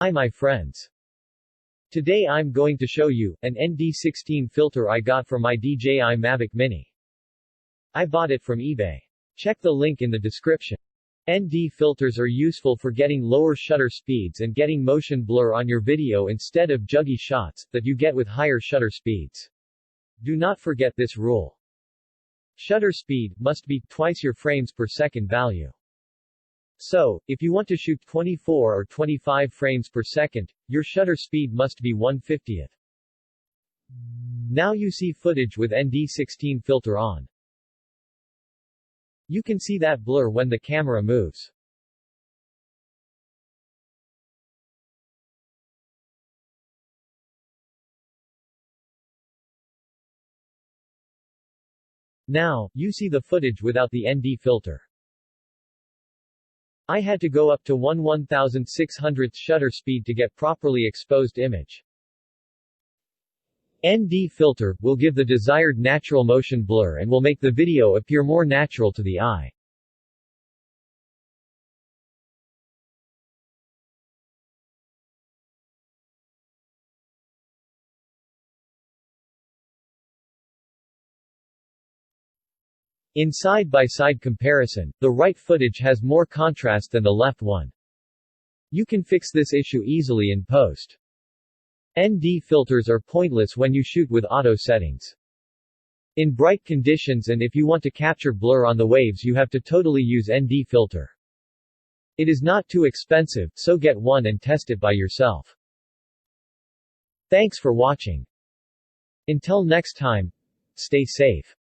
Hi my friends. Today I'm going to show you an ND16 filter I got from my DJI Mavic Mini. I bought it from eBay. Check the link in the description. ND filters are useful for getting lower shutter speeds and getting motion blur on your video instead of juggy shots that you get with higher shutter speeds. Do not forget this rule. Shutter speed must be twice your frames per second value. So, if you want to shoot 24 or 25 frames per second, your shutter speed must be 1/50th. Now you see footage with ND16 filter on. You can see that blur when the camera moves. Now, you see the footage without the ND filter. I had to go up to 1/1600th shutter speed to get properly exposed image. ND filter will give the desired natural motion blur and will make the video appear more natural to the eye. In side-by-side comparison, the right footage has more contrast than the left one. You can fix this issue easily in post. ND filters are pointless when you shoot with auto settings. In bright conditions and if you want to capture blur on the waves you have to totally use ND filter. It is not too expensive, so get one and test it by yourself. Thanks for watching. Until next time, stay safe.